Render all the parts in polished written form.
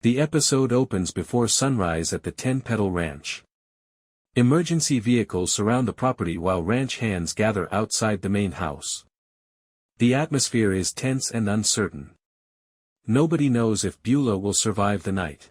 The episode opens before sunrise at the 10-Petal Ranch. Emergency vehicles surround the property while ranch hands gather outside the main house. The atmosphere is tense and uncertain. Nobody knows if Beulah will survive the night.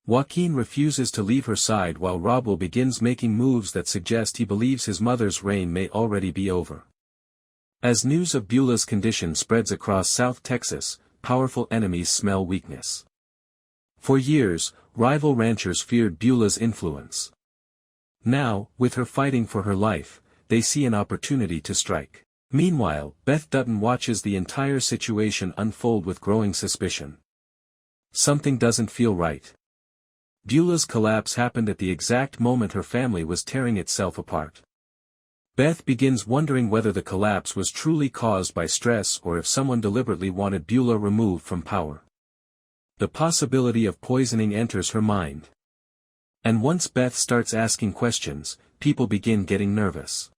Joaquin refuses to leave her side while Rob will begins making moves that suggest he believes his mother's reign may already be over. As news of Beulah's condition spreads across South Texas, powerful enemies smell weakness. For years, rival ranchers feared Beulah's influence. Now, with her fighting for her life, they see an opportunity to strike. Meanwhile, Beth Dutton watches the entire situation unfold with growing suspicion. Something doesn't feel right. Beulah's collapse happened at the exact moment her family was tearing itself apart. Beth begins wondering whether the collapse was truly caused by stress or if someone deliberately wanted Beulah removed from power. The possibility of poisoning enters her mind. And once Beth starts asking questions, people begin getting nervous.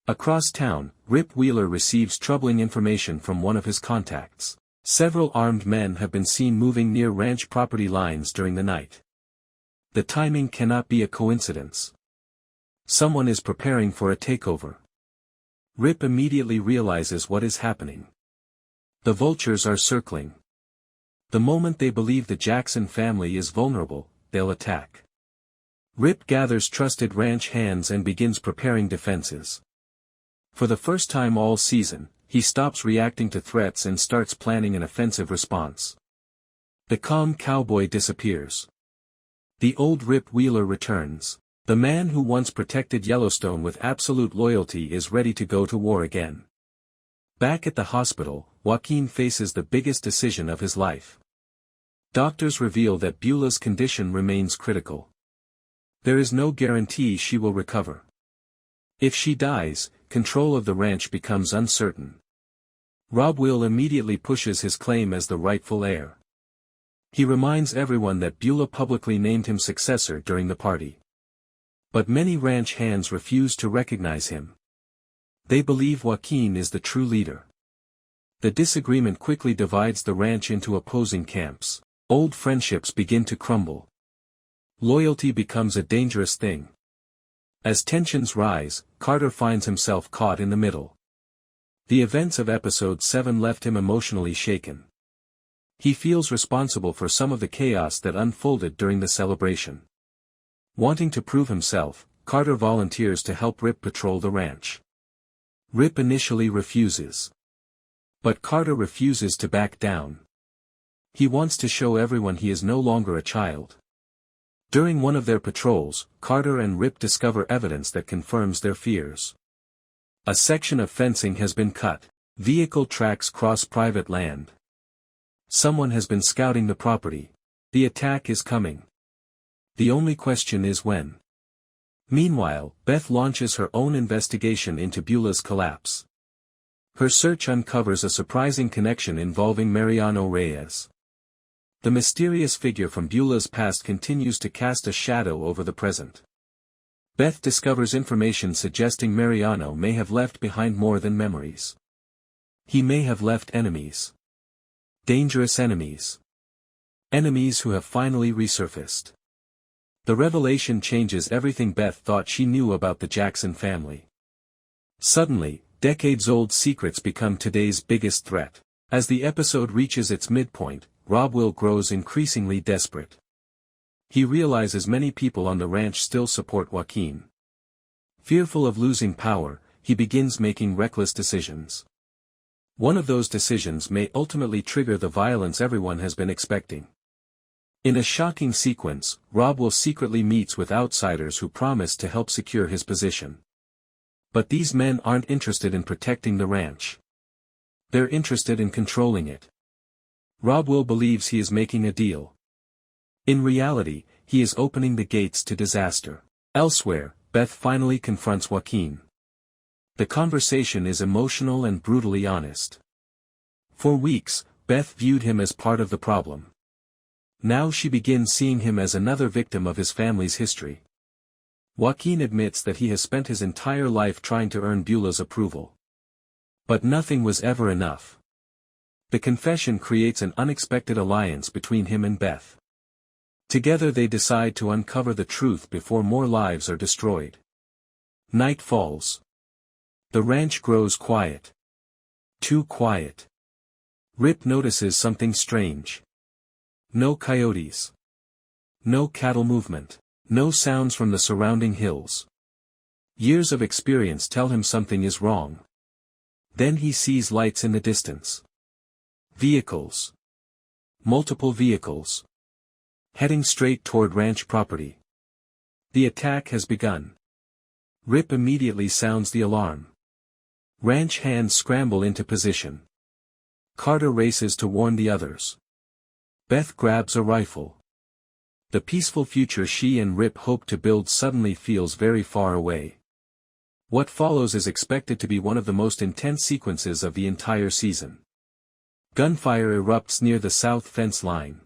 Across town, Rip Wheeler receives troubling information from one of his contacts. Several armed men have been seen moving near ranch property lines during the night. The timing cannot be a coincidence. Someone is preparing for a takeover. Rip immediately realizes what is happening. The vultures are circling. The moment they believe the Jackson family is vulnerable, they'll attack. Rip gathers trusted ranch hands and begins preparing defenses. For the first time all season, he stops reacting to threats and starts planning an offensive response. The calm cowboy disappears. The old Rip Wheeler returns. The man who once protected Yellowstone with absolute loyalty is ready to go to war again. Back at the hospital, Joaquin faces the biggest decision of his life. Doctors reveal that Beulah's condition remains critical. There is no guarantee she will recover. If she dies, control of the ranch becomes uncertain. Rob Will immediately pushes his claim as the rightful heir. He reminds everyone that Beulah publicly named him successor during the party. But many ranch hands refuse to recognize him. They believe Joaquin is the true leader. The disagreement quickly divides the ranch into opposing camps. Old friendships begin to crumble. Loyalty becomes a dangerous thing. As tensions rise, Carter finds himself caught in the middle. The events of episode 7 left him emotionally shaken. He feels responsible for some of the chaos that unfolded during the celebration. Wanting to prove himself, Carter volunteers to help Rip patrol the ranch. Rip initially refuses. But Carter refuses to back down. He wants to show everyone he is no longer a child. During one of their patrols, Carter and Rip discover evidence that confirms their fears. A section of fencing has been cut. Vehicle tracks cross private land. Someone has been scouting the property. The attack is coming. The only question is when. Meanwhile, Beth launches her own investigation into Beulah's collapse. Her search uncovers a surprising connection involving Mariano Reyes. The mysterious figure from Beulah's past continues to cast a shadow over the present. Beth discovers information suggesting Mariano may have left behind more than memories. He may have left enemies. Dangerous enemies. Enemies who have finally resurfaced. The revelation changes everything Beth thought she knew about the Jackson family. Suddenly, decades-old secrets become today's biggest threat. As the episode reaches its midpoint, Rob Will grows increasingly desperate. He realizes many people on the ranch still support Joaquin. Fearful of losing power, he begins making reckless decisions. One of those decisions may ultimately trigger the violence everyone has been expecting. In a shocking sequence, Rob Will secretly meets with outsiders who promise to help secure his position. But these men aren't interested in protecting the ranch. They're interested in controlling it. Rob Will believes he is making a deal. In reality, he is opening the gates to disaster. Elsewhere, Beth finally confronts Joaquin. The conversation is emotional and brutally honest. For weeks, Beth viewed him as part of the problem. Now she begins seeing him as another victim of his family's history. Joaquin admits that he has spent his entire life trying to earn Beulah's approval. But nothing was ever enough. The confession creates an unexpected alliance between him and Beth. Together they decide to uncover the truth before more lives are destroyed. Night falls. The ranch grows quiet. Too quiet. Rip notices something strange. No coyotes. No cattle movement. No sounds from the surrounding hills. Years of experience tell him something is wrong. Then he sees lights in the distance. Vehicles. Multiple vehicles. Heading straight toward ranch property. The attack has begun. Rip immediately sounds the alarm. Ranch hands scramble into position. Carter races to warn the others. Beth grabs a rifle. The peaceful future she and Rip hope to build suddenly feels very far away. What follows is expected to be one of the most intense sequences of the entire season. Gunfire erupts near the south fence line.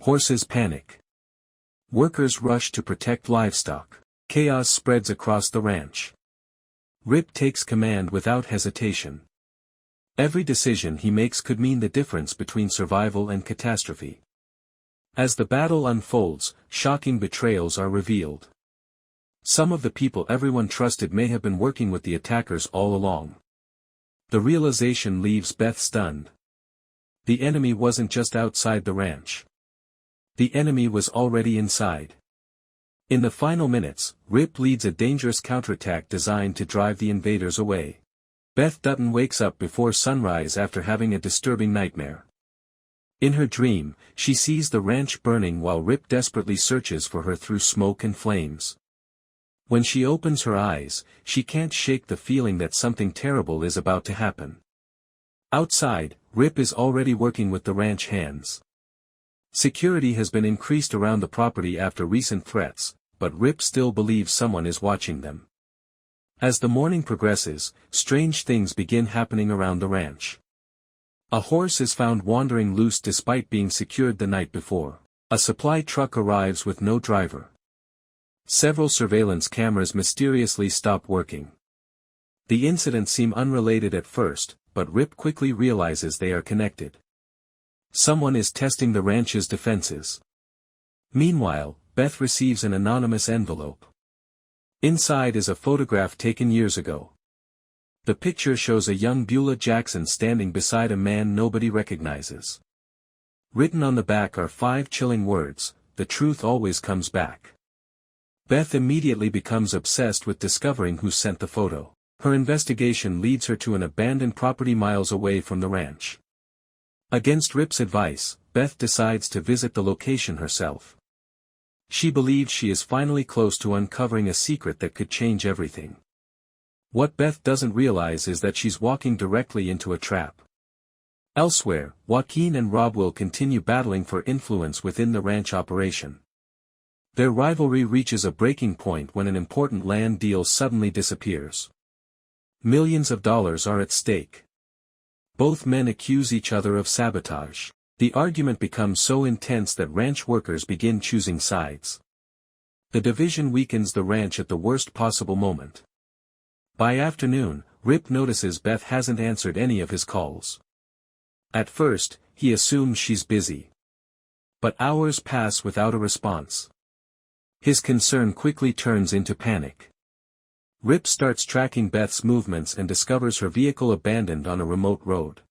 Horses panic. Workers rush to protect livestock. Chaos spreads across the ranch. Rip takes command without hesitation. Every decision he makes could mean the difference between survival and catastrophe. As the battle unfolds, shocking betrayals are revealed. Some of the people everyone trusted may have been working with the attackers all along. The realization leaves Beth stunned. The enemy wasn't just outside the ranch. The enemy was already inside. In the final minutes, Rip leads a dangerous counterattack designed to drive the invaders away. Beth Dutton wakes up before sunrise after having a disturbing nightmare. In her dream, she sees the ranch burning while Rip desperately searches for her through smoke and flames. When she opens her eyes, she can't shake the feeling that something terrible is about to happen. Outside, Rip is already working with the ranch hands. Security has been increased around the property after recent threats, but Rip still believes someone is watching them. As the morning progresses, strange things begin happening around the ranch. A horse is found wandering loose despite being secured the night before. A supply truck arrives with no driver. Several surveillance cameras mysteriously stop working. The incidents seem unrelated at first, but Rip quickly realizes they are connected. Someone is testing the ranch's defenses. Meanwhile, Beth receives an anonymous envelope. Inside is a photograph taken years ago. The picture shows a young Beulah Jackson standing beside a man nobody recognizes. Written on the back are 5 chilling words: "The truth always comes back." Beth immediately becomes obsessed with discovering who sent the photo. Her investigation leads her to an abandoned property miles away from the ranch. Against Rip's advice, Beth decides to visit the location herself. She believes she is finally close to uncovering a secret that could change everything. What Beth doesn't realize is that she's walking directly into a trap. Elsewhere, Joaquin and Rob will continue battling for influence within the ranch operation. Their rivalry reaches a breaking point when an important land deal suddenly disappears. Millions of dollars are at stake. Both men accuse each other of sabotage. The argument becomes so intense that ranch workers begin choosing sides. The division weakens the ranch at the worst possible moment. By afternoon, Rip notices Beth hasn't answered any of his calls. At first, he assumes she's busy. But hours pass without a response. His concern quickly turns into panic. Rip starts tracking Beth's movements and discovers her vehicle abandoned on a remote road.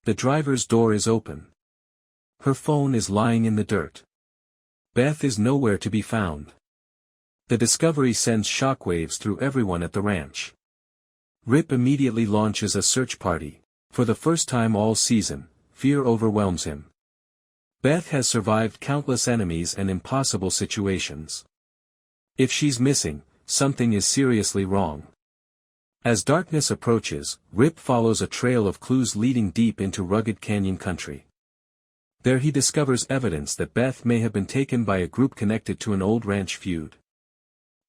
The driver's door is open. Her phone is lying in the dirt. Beth is nowhere to be found. The discovery sends shockwaves through everyone at the ranch. Rip immediately launches a search party. For the first time all season, fear overwhelms him. Beth has survived countless enemies and impossible situations. If she's missing, something is seriously wrong. As darkness approaches, Rip follows a trail of clues leading deep into rugged canyon country. There he discovers evidence that Beth may have been taken by a group connected to an old ranch feud.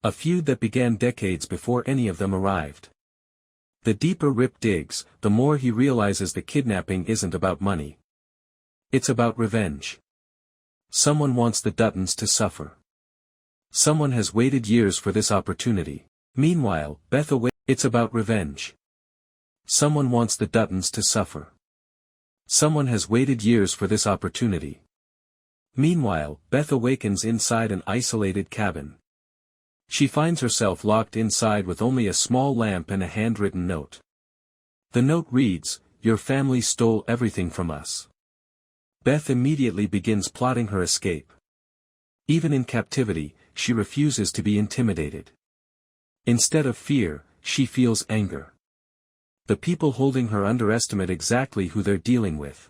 A feud that began decades before any of them arrived. The deeper Rip digs, the more he realizes the kidnapping isn't about money. It's about revenge. Someone wants the Duttons to suffer. Someone has waited years for this opportunity. Meanwhile, Beth awaits. It's about revenge. Someone wants the Duttons to suffer. Someone has waited years for this opportunity. Meanwhile, Beth awakens inside an isolated cabin. She finds herself locked inside with only a small lamp and a handwritten note. The note reads, "Your family stole everything from us." Beth immediately begins plotting her escape. Even in captivity, she refuses to be intimidated. Instead of fear, she feels anger. The people holding her underestimate exactly who they're dealing with.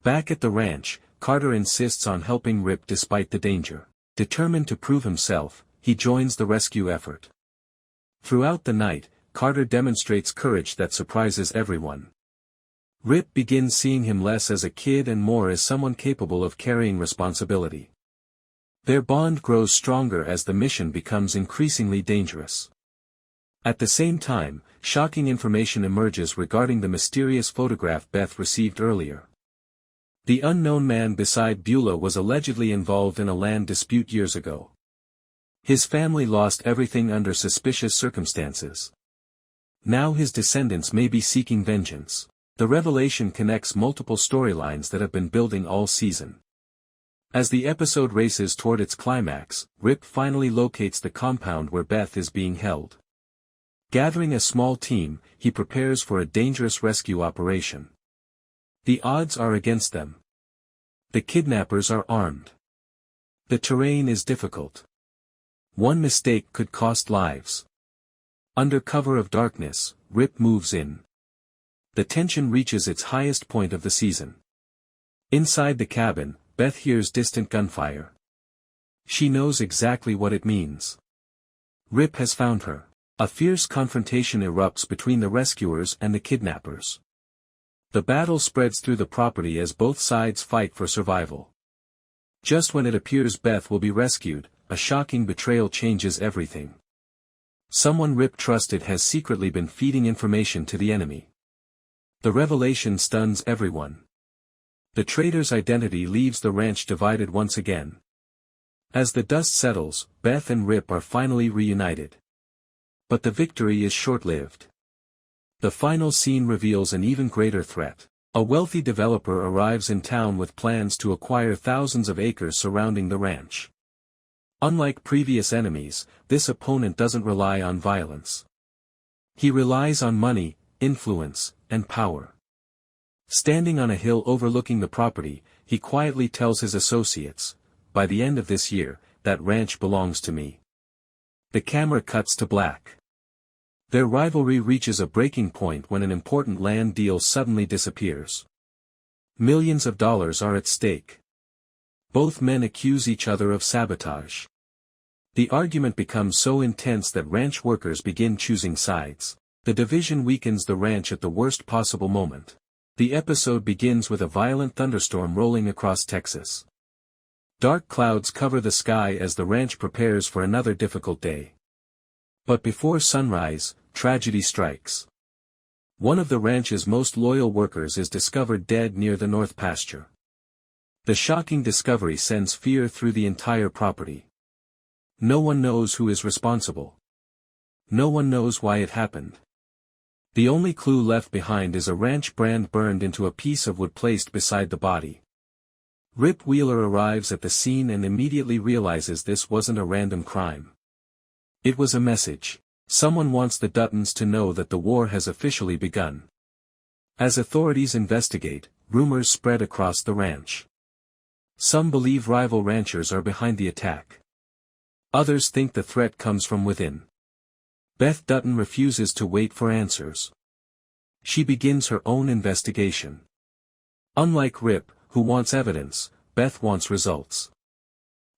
Back at the ranch, Carter insists on helping Rip despite the danger. Determined to prove himself, he joins the rescue effort. Throughout the night, Carter demonstrates courage that surprises everyone. Rip begins seeing him less as a kid and more as someone capable of carrying responsibility. Their bond grows stronger as the mission becomes increasingly dangerous. At the same time, shocking information emerges regarding the mysterious photograph Beth received earlier. The unknown man beside Beulah was allegedly involved in a land dispute years ago. His family lost everything under suspicious circumstances. Now his descendants may be seeking vengeance. The revelation connects multiple storylines that have been building all season. As the episode races toward its climax, Rip finally locates the compound where Beth is being held. Gathering a small team, he prepares for a dangerous rescue operation. The odds are against them. The kidnappers are armed. The terrain is difficult. One mistake could cost lives. Under cover of darkness, Rip moves in. The tension reaches its highest point of the season. Inside the cabin, Beth hears distant gunfire. She knows exactly what it means. Rip has found her. A fierce confrontation erupts between the rescuers and the kidnappers. The battle spreads through the property as both sides fight for survival. Just when it appears Beth will be rescued, a shocking betrayal changes everything. Someone Rip trusted has secretly been feeding information to the enemy. The revelation stuns everyone. The traitor's identity leaves the ranch divided once again. As the dust settles, Beth and Rip are finally reunited. But the victory is short-lived. The final scene reveals an even greater threat. A wealthy developer arrives in town with plans to acquire thousands of acres surrounding the ranch. Unlike previous enemies, this opponent doesn't rely on violence. He relies on money, influence, and power. Standing on a hill overlooking the property, he quietly tells his associates, "By the end of this year, that ranch belongs to me." The camera cuts to black. Their rivalry reaches a breaking point when an important land deal suddenly disappears. Millions of dollars are at stake. Both men accuse each other of sabotage. The argument becomes so intense that ranch workers begin choosing sides. The division weakens the ranch at the worst possible moment. The episode begins with a violent thunderstorm rolling across Texas. Dark clouds cover the sky as the ranch prepares for another difficult day. But before sunrise, tragedy strikes. One of the ranch's most loyal workers is discovered dead near the north pasture. The shocking discovery sends fear through the entire property. No one knows who is responsible. No one knows why it happened. The only clue left behind is a ranch brand burned into a piece of wood placed beside the body. Rip Wheeler arrives at the scene and immediately realizes this wasn't a random crime. It was a message. Someone wants the Duttons to know that the war has officially begun. As authorities investigate, rumors spread across the ranch. Some believe rival ranchers are behind the attack. Others think the threat comes from within. Beth Dutton refuses to wait for answers. She begins her own investigation. Unlike Rip, who wants evidence, Beth wants results.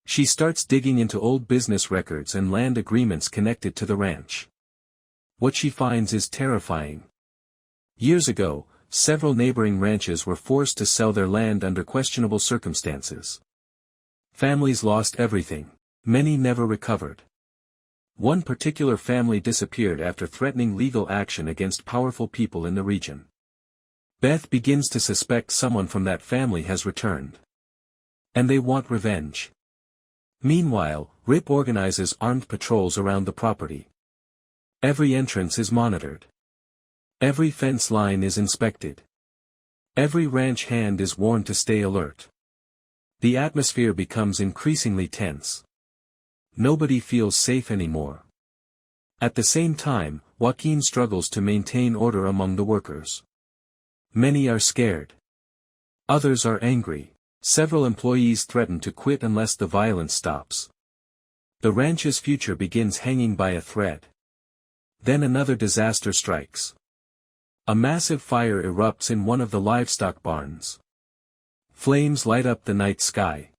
She starts digging into old business records and land agreements connected to the ranch. What she finds is terrifying. Years ago, several neighboring ranches were forced to sell their land under questionable circumstances. Families lost everything. Many never recovered. One particular family disappeared after threatening legal action against powerful people in the region. Beth begins to suspect someone from that family has returned. And they want revenge. Meanwhile, Rip organizes armed patrols around the property. Every entrance is monitored. Every fence line is inspected. Every ranch hand is warned to stay alert. The atmosphere becomes increasingly tense. Nobody feels safe anymore. At the same time, Joaquin struggles to maintain order among the workers. Many are scared. Others are angry. Several employees threaten to quit unless the violence stops. The ranch's future begins hanging by a thread. Then another disaster strikes. A massive fire erupts in one of the livestock barns. Flames light up the night sky.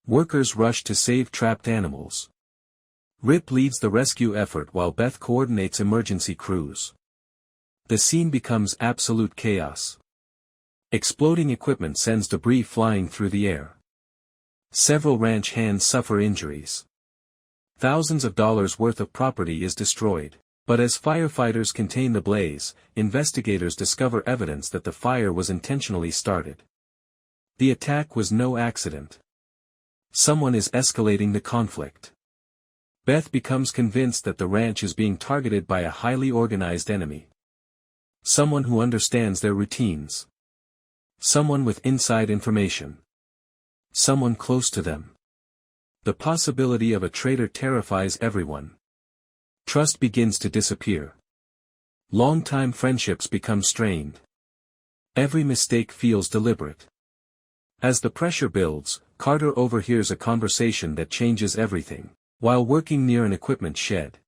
Workers rush to save trapped animals. Rip leads the rescue effort while Beth coordinates emergency crews. The scene becomes absolute chaos. Exploding equipment sends debris flying through the air. Several ranch hands suffer injuries. Thousands of dollars worth of property is destroyed. But as firefighters contain the blaze, investigators discover evidence that the fire was intentionally started. The attack was no accident. Someone is escalating the conflict. Beth becomes convinced that the ranch is being targeted by a highly organized enemy. Someone who understands their routines. Someone with inside information. Someone close to them. The possibility of a traitor terrifies everyone. Trust begins to disappear. Long-time friendships become strained. Every mistake feels deliberate. As the pressure builds, Carter overhears a conversation that changes everything. While working near an equipment shed,